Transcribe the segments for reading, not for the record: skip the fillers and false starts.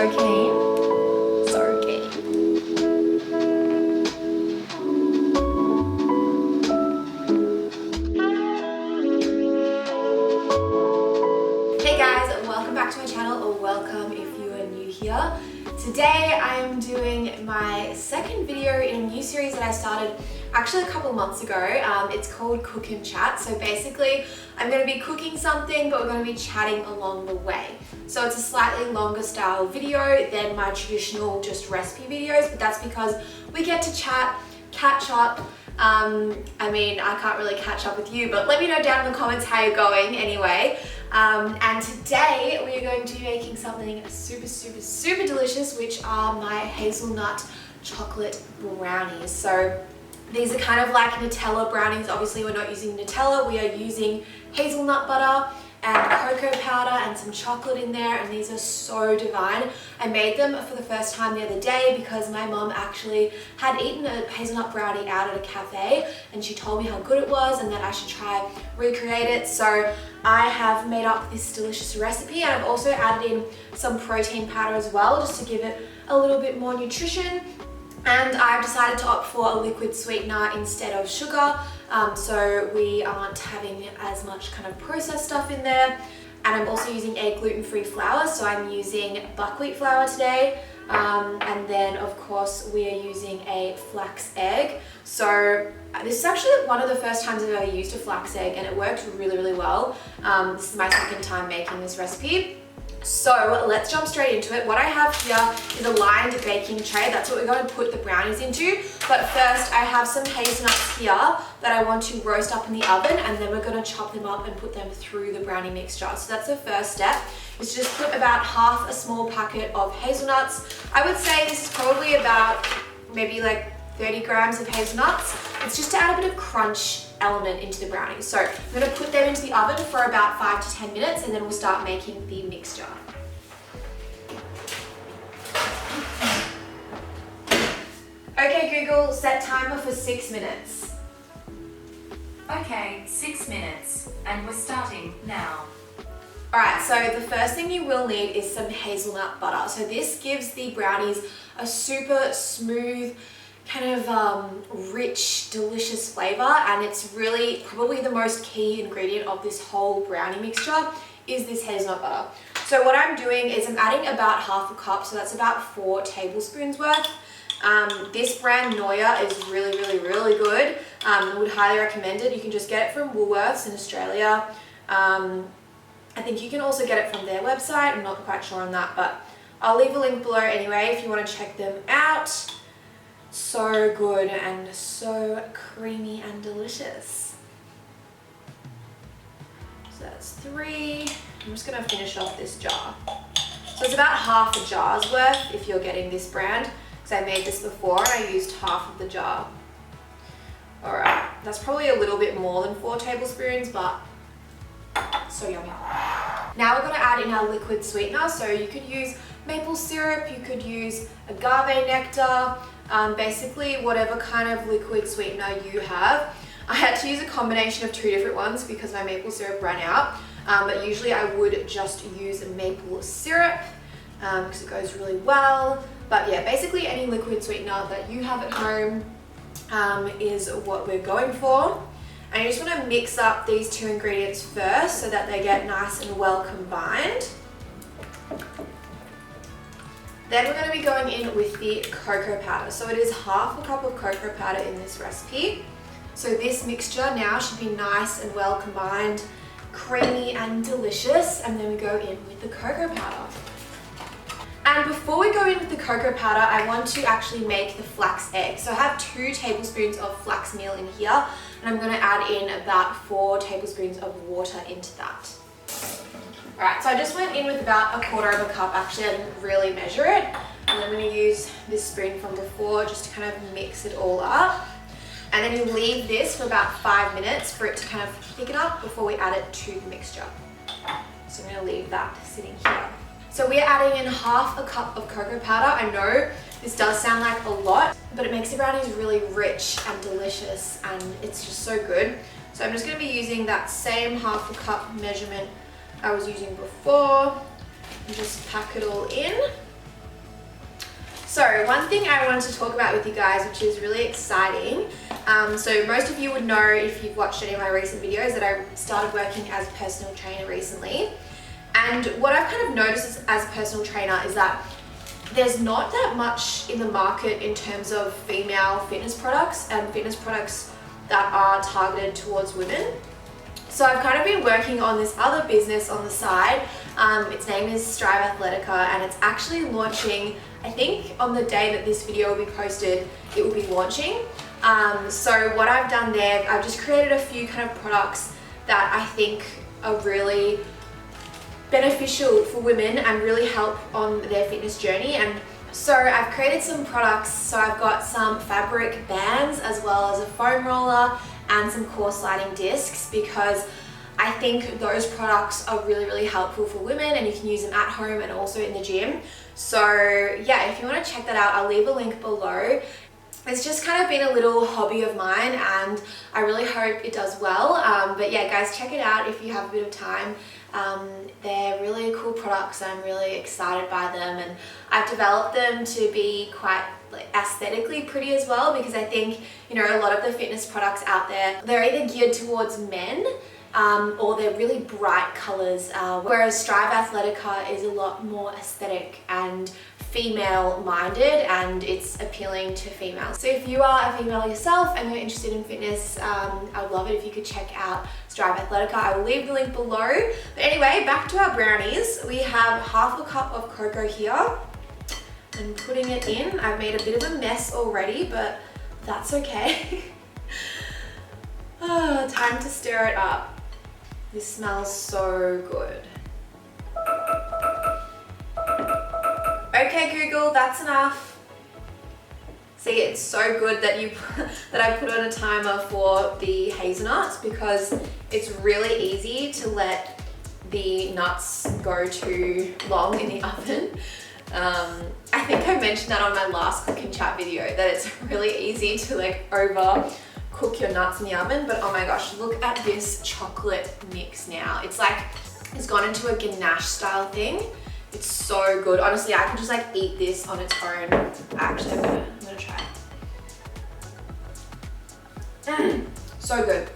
So keen. So keen. Hey guys, welcome back to my channel, or welcome if you are new here. Today I'm doing my second video in a new series that I started actually a couple months ago. It's called Cook and Chat. So basically I'm going to be cooking something, but we're going to be chatting along the way. So it's a slightly longer style video than my traditional just recipe videos, but that's because we get to chat, catch up. I mean, I can't really catch up with you, but let me know down in the comments how you're going anyway. And today we are going to be making something super delicious, which are my hazelnut chocolate brownies. So these are kind of like Nutella brownies. Obviously we're not using Nutella, we are using hazelnut butter and cocoa powder and some chocolate in there, and these are so divine. I made them for the first time the other day because my mom actually had eaten a hazelnut brownie out at a cafe and she told me how good it was and that I should try recreate it. So I have made up this delicious recipe, and I've also added in some protein powder as well, just to give it a little bit more nutrition. And I've decided to opt for a liquid sweetener instead of sugar, so we aren't having as much kind of processed stuff in there. And I'm also using a gluten-free flour, so I'm using buckwheat flour today. And then of course we are using a flax egg. So this is actually one of the first times I've ever used a flax egg, and it worked really well. This is my second time making this recipe. So let's jump straight into it. What I have here is a lined baking tray. That's what we're going to put the brownies into. But first I have some hazelnuts here that I want to roast up in the oven, and then we're going to chop them up and put them through the brownie mixture. So that's the first step, is just put about half a small packet of hazelnuts. I would say this is probably about maybe like 30 grams of hazelnuts. It's just to add a bit of crunch element into the brownies. So I'm going to put them into the oven for about 5 to 10 minutes, and then we'll start making the mixture. Okay Google, set timer for 6 minutes. Okay, 6 minutes, and we're starting now. Alright, so the first thing you will need is some hazelnut butter. So this gives the brownies a super smooth, kind of rich, delicious flavor, and it's really probably the most key ingredient of this whole brownie mixture is this hazelnut butter. So what I'm doing is I'm adding about half a cup, so that's about 4 tablespoons worth. This brand Noya is really good. I would highly recommend it. You can just get it from Woolworths in Australia. I think you can also get it from their website. I'm not quite sure on that, but I'll leave a link below anyway if you want to check them out. So good and so creamy and delicious. So that's 3. I'm just going to finish off this jar. So it's about half a jar's worth if you're getting this brand, because I made this before and I used half of the jar. Alright, that's probably a little bit more than 4 tablespoons, but so yummy. Now we're going to add in our liquid sweetener. So you could use maple syrup, you could use agave nectar, basically whatever kind of liquid sweetener you have. I had to use a combination of 2 different ones because my maple syrup ran out, but usually I would just use maple syrup because it goes really well. But yeah, basically any liquid sweetener that you have at home is what we're going for. And you just want to mix up these 2 ingredients first so that they get nice and well combined. Then we're going to be going in with the cocoa powder. So it is half a cup of cocoa powder in this recipe. So this mixture now should be nice and well combined, creamy and delicious. And then we go in with the cocoa powder. And before we go in with the cocoa powder, I want to actually make the flax egg. So I have 2 tablespoons of flax meal in here, and I'm going to add in about 4 tablespoons of water into that. Alright, so I just went in with about 1/4 of a cup. Actually, I didn't really measure it. And I'm going to use this spoon from before just to kind of mix it all up. And then you leave this for about 5 minutes for it to kind of thicken up before we add it to the mixture. So I'm going to leave that sitting here. So we are adding in half a cup of cocoa powder. I know this does sound like a lot, but it makes the brownies really rich and delicious, and it's just so good. So I'm just going to be using that same half a cup measurement I was using before, and just pack it all in. So one thing I wanted to talk about with you guys, which is really exciting. So most of you would know if you've watched any of my recent videos that I started working as a personal trainer recently. And what I've kind of noticed as a personal trainer is that there's not that much in the market in terms of female fitness products and fitness products that are targeted towards women. So I've kind of been working on this other business on the side. Its name is Strive Athletica, and it's actually launching, I think on the day that this video will be posted, it will be launching. So what I've done there, I've just created a few kind of products that I think are really beneficial for women and really help on their fitness journey. And so I've created some products. So I've got some fabric bands as well as a foam roller and some core sliding discs, because I think those products are really helpful for women, and you can use them at home and also in the gym. So yeah, if you want to check that out, I'll leave a link below. It's just kind of been a little hobby of mine, and I really hope it does well. But yeah, guys, check it out if you have a bit of time. They're really cool products. I'm really excited by them, and I've developed them to be quite aesthetically pretty as well, because I think, you know, a lot of the fitness products out there, they're either geared towards men or they're really bright colors, whereas Strive Athletica is a lot more aesthetic and female minded, and it's appealing to females. So if you are a female yourself and you're interested in fitness, I would love it if you could check out Strive Athletica. I will leave the link below. But anyway, back to our brownies. We have half a cup of cocoa here. I'm putting it in. I've made a bit of a mess already, but that's okay. Time to stir it up. This smells so good. Okay, Google, that's enough. See, it's so good that that I put on a timer for the hazelnuts, because it's really easy to let the nuts go too long in the oven. I think I mentioned that on my last cooking chat video, that it's really easy to over cook your nuts in the oven. But oh my gosh, look at this chocolate mix now. It's it's gone into a ganache style thing. It's so good. Honestly, I could just eat this on its own. Actually, I'm gonna try it. So good.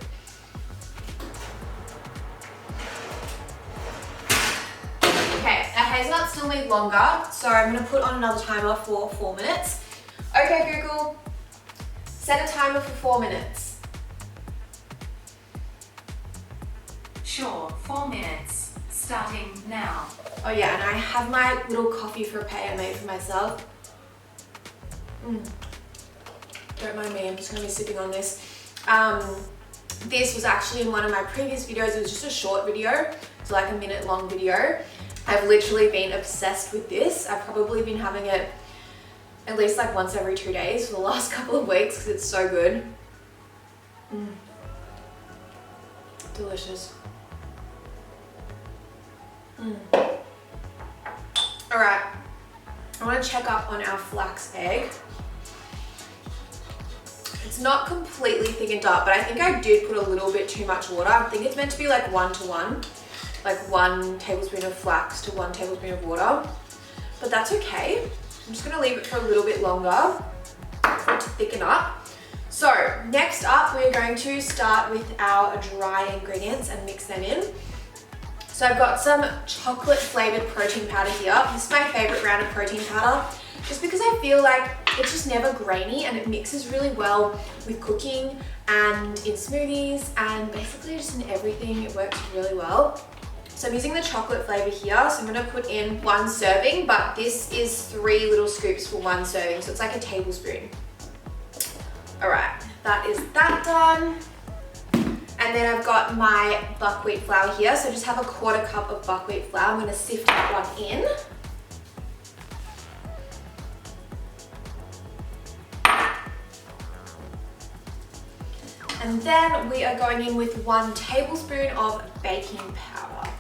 Okay, our hazelnuts still need longer, so I'm gonna put on another timer for 4 minutes. Okay, Google, set a timer for 4 minutes. Sure, 4 minutes. Starting now. Oh yeah, and I have my little coffee frappe I made for myself. Don't mind me, I'm just gonna be sipping on this. This was actually in one of my previous videos. It was just a short video, so a minute long video. I've literally been obsessed with this. I've probably been having it at least once every 2 days for the last couple of weeks, because it's so good. Delicious. Alright, I want to check up on our flax egg. It's not completely thickened up, but I think I did put a little bit too much water. I think it's meant to be 1-to-1, 1 tablespoon of flax to 1 tablespoon of water, but that's okay. I'm just going to leave it for a little bit longer for it to thicken up. So next up, we're going to start with our dry ingredients and mix them in. So I've got some chocolate flavored protein powder here. This is my favorite brand of protein powder, just because I feel it's just never grainy, and it mixes really well with cooking and in smoothies and basically just in everything. It works really well. So I'm using the chocolate flavor here. So I'm gonna put in 1 serving, but this is 3 little scoops for 1 serving. So it's a tablespoon. All right, that is that done. And then I've got my buckwheat flour here. So I just have a 1/4 cup of buckwheat flour. I'm gonna sift that one in. And then we are going in with 1 tablespoon of baking powder.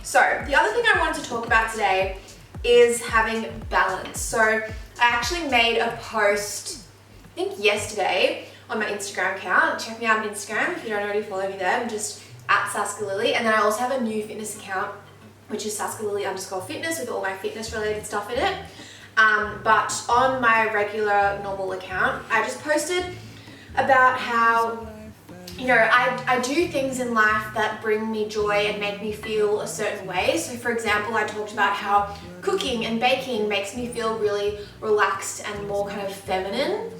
So the other thing I wanted to talk about today is having balance. So I actually made a post, I think yesterday, on my Instagram account. Check me out on Instagram if you don't already follow me there. I'm just at Saska Lily. And then I also have a new fitness account, which is Saska Lily _fitness with all my fitness related stuff in it. But on my regular normal account, I just posted about how, you know, I do things in life that bring me joy and make me feel a certain way. So for example, I talked about how cooking and baking makes me feel really relaxed and more kind of feminine.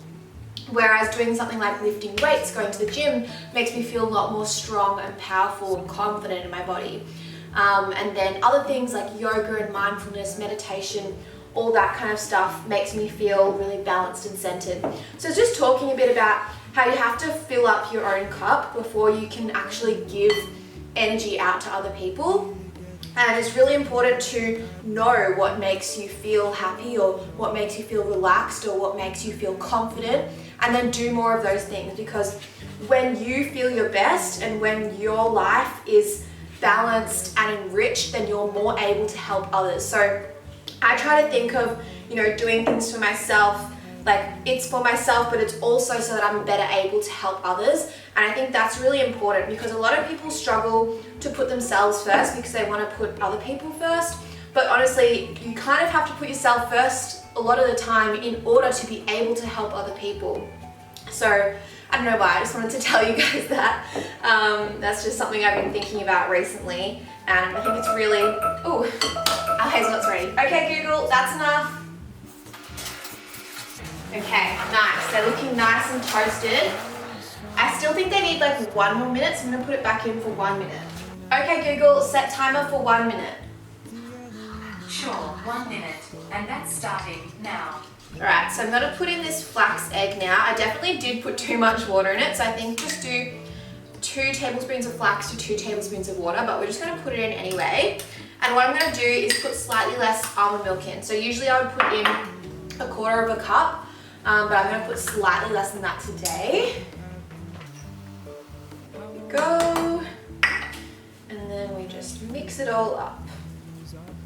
Whereas doing something like lifting weights, going to the gym, makes me feel a lot more strong and powerful and confident in my body. And then other things like yoga and mindfulness, meditation, all that kind of stuff makes me feel really balanced and centered. So it's just talking a bit about how you have to fill up your own cup before you can actually give energy out to other people. And it's really important to know what makes you feel happy or what makes you feel relaxed or what makes you feel confident, and then do more of those things, because when you feel your best and when your life is balanced and enriched, then you're more able to help others. So I try to think of, you know, doing things for myself, like it's for myself, but it's also so that I'm better able to help others. And I think that's really important, because a lot of people struggle to put themselves first because they want to put other people first. But honestly, you kind of have to put yourself first a lot of the time in order to be able to help other people. So I don't know why, I just wanted to tell you guys that. That's just something I've been thinking about recently, and I think it's really, ooh, our hazelnut's ready. Okay Google, that's enough. Okay, nice, they're looking nice and toasted. I still think they need like 1 more minute, so I'm gonna put it back in for 1 minute. Okay Google, set timer for 1 minute. Sure, 1 minute, and that's starting now. Alright, so I'm gonna put in this flax egg now. I definitely did put too much water in it, so I think just do 2 tablespoons of flax to 2 tablespoons of water, but we're just gonna put it in anyway. And what I'm gonna do is put slightly less almond milk in. So usually I would put in 1/4 cup, but I'm gonna put slightly less than that today. There we go. And then we just mix it all up.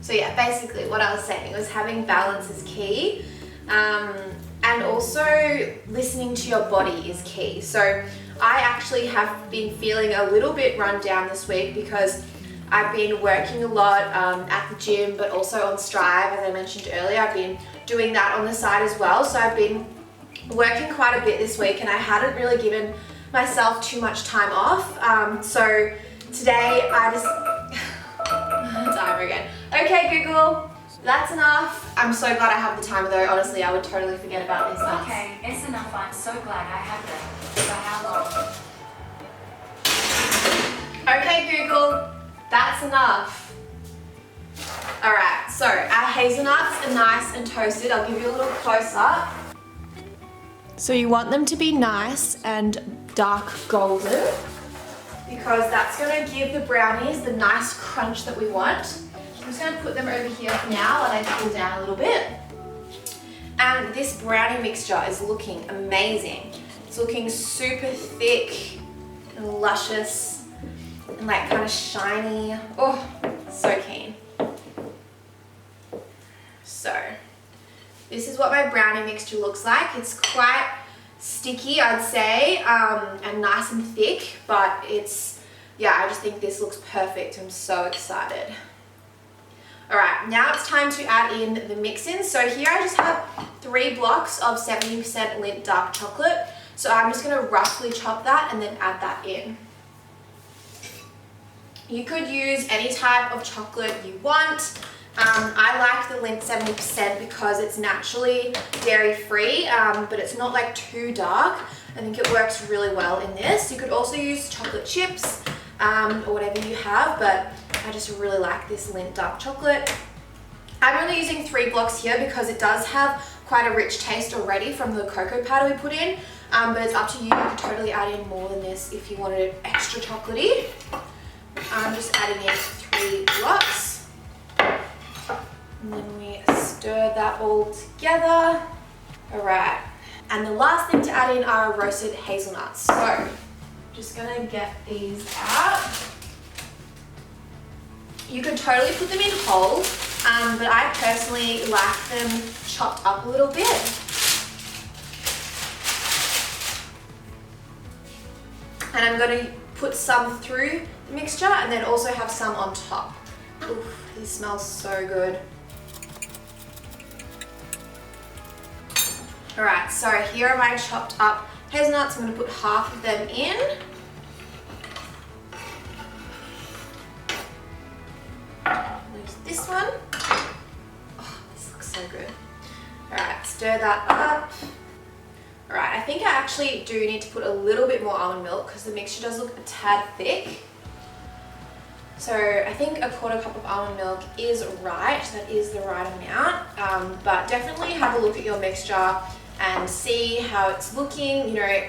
So yeah, basically what I was saying was having balance is key. And also listening to your body is key. So I actually have been feeling a little bit run down this week because I've been working a lot at the gym, but also on Strive, as I mentioned earlier. I've been doing that on the side as well. So I've been working quite a bit this week, and I hadn't really given myself too much time off. So today I just, timer again. Okay Google, that's enough. I'm so glad I have the timer though. Honestly, I would totally forget about this. Okay, it's enough. I'm so glad I have them. For how long? Okay Google, that's enough. Alright, so our hazelnuts are nice and toasted. I'll give you a little close up. So you want them to be nice and dark golden, because that's going to give the brownies the nice crunch that we want. I'm just going to put them over here for now while they cool down a little bit. And this brownie mixture is looking amazing. It's looking super thick and luscious and like kind of shiny. Oh, so keen. So this is what my brownie mixture looks like. It's quite sticky, I'd say, and nice and thick, but it's, yeah, I just think this looks perfect. I'm so excited. All right, now it's time to add in the mix-ins. So here I just have 3 blocks of 70% Lindt dark chocolate. So I'm just gonna roughly chop that and then add that in. You could use any type of chocolate you want. I like the Lindt 70% because it's naturally dairy-free, but it's not like too dark. I think it works really well in this. You could also use chocolate chips or whatever you have, but I just really like this Lindt dark chocolate. I'm only using 3 blocks here because it does have quite a rich taste already from the cocoa powder we put in, but it's up to you. You could totally add in more than this if you wanted it extra chocolatey. I'm just adding in 3 blocks. And then we stir that all together. All right. And the last thing to add in are roasted hazelnuts. So, just gonna get these out. You could totally put them in whole, but I personally like them chopped up a little bit. And I'm gonna put some through the mixture and then also have some on top. Oof, this smells so good. All right, so here are my chopped up hazelnuts. I'm gonna put half of them in. Use this one. Oh, this looks so good. All right, stir that up. All right, I think I actually do need to put a little bit more almond milk because the mixture does look a tad thick. So I think a 1/4 cup of almond milk is right. That is the right amount. But definitely have a look at your mixture and see how it's looking. You know,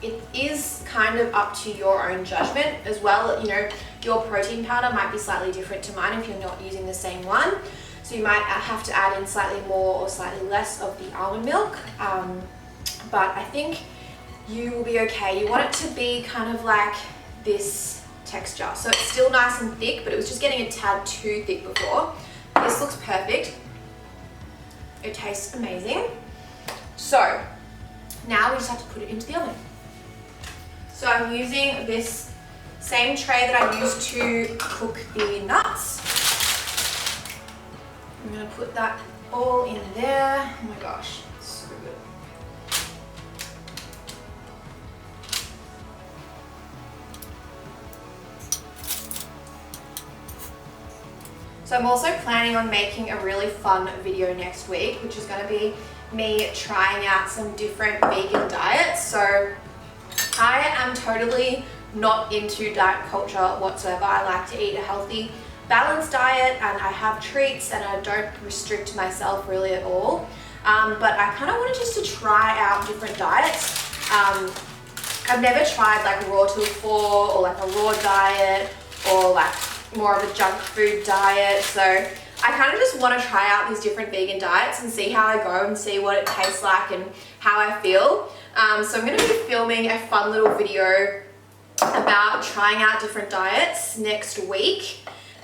it is kind of up to your own judgment as well. You know, your protein powder might be slightly different to mine if you're not using the same one. So you might have to add in slightly more or slightly less of the almond milk. But I think you will be okay. You want it to be kind of like this texture. So it's still nice and thick, but it was just getting a tad too thick before. This looks perfect. It tastes amazing. So now we just have to put it into the oven. So I'm using this same tray that I used to cook the nuts. I'm gonna put that all in there. Oh my gosh, it's so good. So I'm also planning on making a really fun video next week, which is gonna be me trying out some different vegan diets. So I am totally not into diet culture whatsoever. I like to eat a healthy, balanced diet, and I have treats and I don't restrict myself really at all. But I kind of wanted just to try out different diets. I've never tried like raw till 4 or like a raw diet or like more of a junk food diet. So I kind of just want to try out these different vegan diets and see how I go and see what it tastes like and how I feel. So I'm going to be filming a fun little video about trying out different diets next week.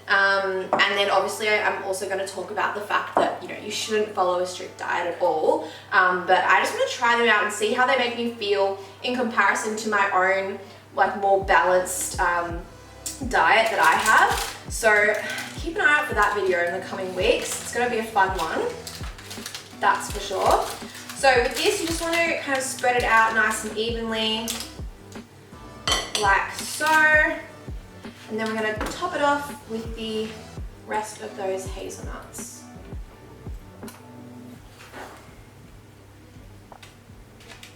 And then obviously I'm also going to talk about the fact that, you know, you shouldn't follow a strict diet at all. But I just want to try them out and see how they make me feel in comparison to my own like more balanced diet that I have. So keep an eye out for that video in the coming weeks. It's going to be a fun one, that's for sure. So with this, you just want to kind of spread it out nice and evenly, like so. And then we're going to top it off with the rest of those hazelnuts.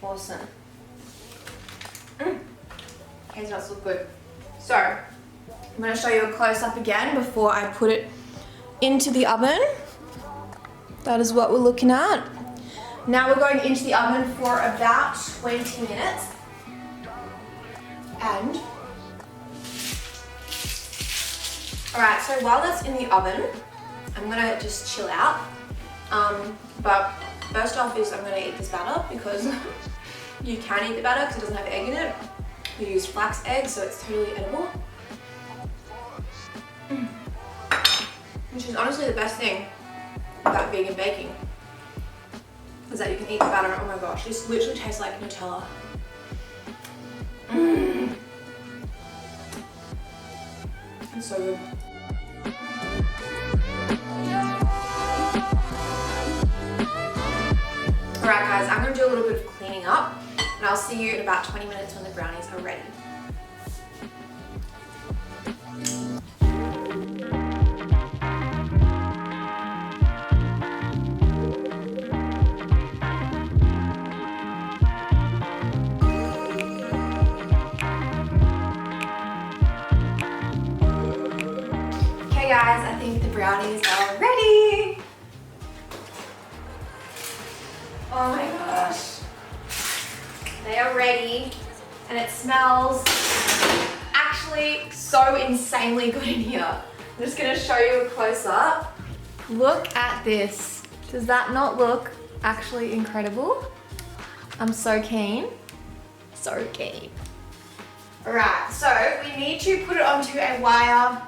Awesome. Hazelnuts look good. So I'm going to show you a close-up again before I put it into the oven. That is what we're looking at. Now we're going into the oven for about 20 minutes. And alright, so while that's in the oven, I'm going to just chill out. But first off is I'm going to eat this batter because you can eat the batter because it doesn't have egg in it. We use flax egg, so it's totally edible. Which is honestly the best thing about vegan baking, is that you can eat the batter. Oh my gosh, this literally tastes like Nutella. It's so good. Alright guys, I'm going to do a little bit of cleaning up and I'll see you in about 20 minutes when the brownies are ready. Okay guys, I think the brownies are ready. Oh my gosh. They are ready and it smells actually so insanely good in here. I'm just gonna show you a close up. Look at this. Does that not look actually incredible? I'm so keen. So keen. Alright, so we need to put it onto a wire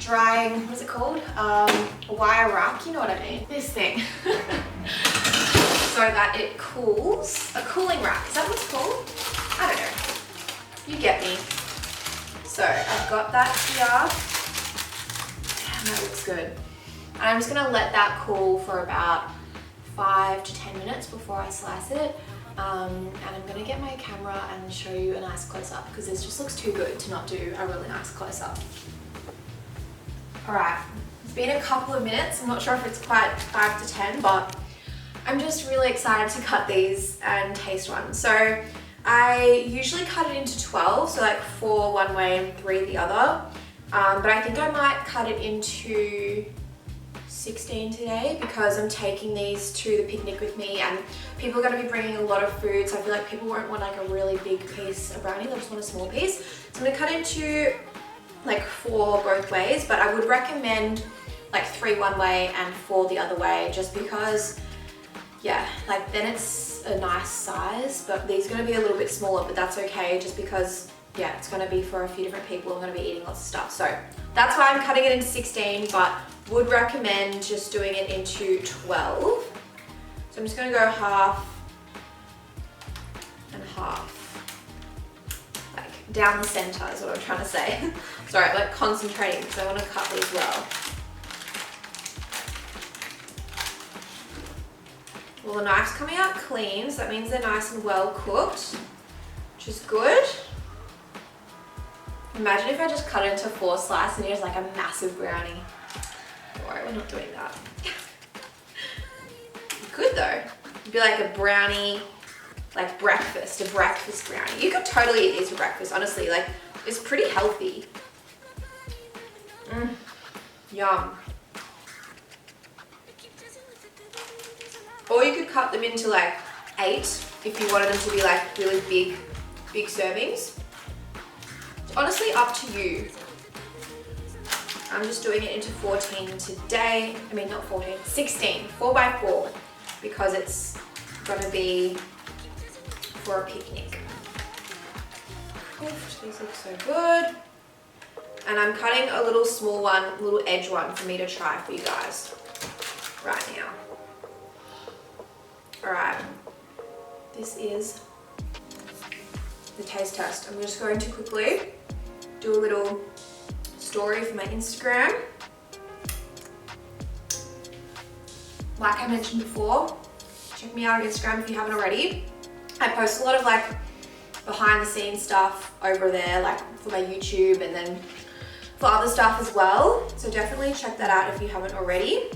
drying, what is it called? A wire rack, you know what I mean? This thing. So that it cools. A cooling rack, is that what it's called? I don't know. You get me. got that here. Damn, that looks good. And I'm just gonna let that cool for about 5 to 10 minutes before I slice it. And I'm gonna get my camera and show you a nice close-up because this just looks too good to not do a really nice close-up. All right, it's been a couple of minutes. I'm not sure if it's quite 5 to 10, but I'm just really excited to cut these and taste one. So I usually cut it into 12, so like 4 one way and 3 the other. But I think I might cut it into 16 today because I'm taking these to the picnic with me and people are going to be bringing a lot of food, so I feel like people won't want like a really big piece of brownie, they'll just want a small piece. So I'm going to cut into like 4 both ways, but I would recommend like 3 one way and 4 the other way just because, yeah, like then it's a nice size, but these are going to be a little bit smaller, but that's okay just because, yeah, it's going to be for a few different people. I'm going to be eating lots of stuff. So that's why I'm cutting it into 16, but would recommend just doing it into 12. So I'm just going to go half and half, like down the center is what I'm trying to say. Sorry, like concentrating because I want to cut these well. Well, the knife's coming out clean, so that means they're nice and well cooked, which is good. Imagine if I just cut it into 4 slices and here's like a massive brownie. Don't worry, we're not doing that. Good though. It'd be like a brownie, like breakfast, a breakfast brownie. You could totally eat these for breakfast, honestly. Like, it's pretty healthy. Yum. Or you could cut them into like 8 if you wanted them to be like really big servings. It's honestly up to you. I'm just doing it into 14 today. I mean, not 14, 16, 4 by 4, because it's gonna be for a picnic. Oof, these look so good. And I'm cutting a little small one, little edge one for me to try for you guys right now. All right, this is the taste test. I'm just going to quickly do a little story for my Instagram. Like I mentioned before, check me out on Instagram if you haven't already. I post a lot of like behind the scenes stuff over there, like for my YouTube and then for other stuff as well. So definitely check that out if you haven't already.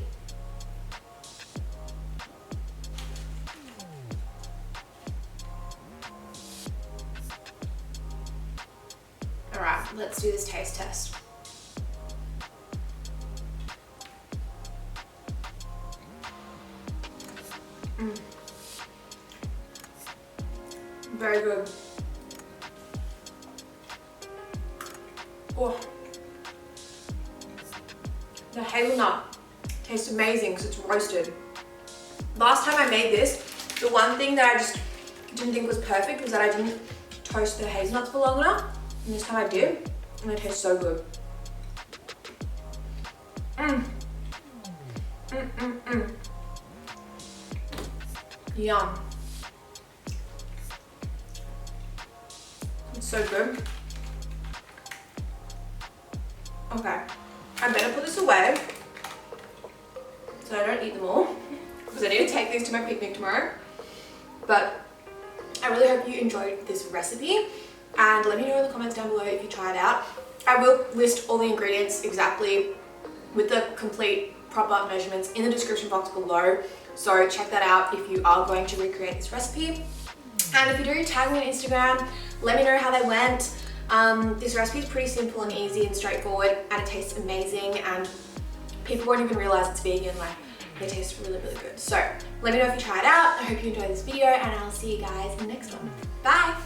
All right, let's do this taste test. Very good. Oh. The hazelnut tastes amazing because it's roasted. Last time I made this, the one thing that I just didn't think was perfect was that I didn't toast the hazelnuts for long enough. And this time I did, and it tastes so good. Yum. It's so good. Okay, I better put this away so I don't eat them all because I need to take these to my picnic tomorrow. But I really hope you enjoyed this recipe and let me know in the comments down below if you try it out. I will list all the ingredients exactly with the complete proper measurements in the description box below. So check that out if you are going to recreate this recipe. And if you do, tag me on Instagram, let me know how they went. This recipe is pretty simple and easy and straightforward and it tastes amazing and people won't even realize it's vegan, like they taste really, really good. So let me know if you try it out. I hope you enjoyed this video and I'll see you guys in the next one. Bye!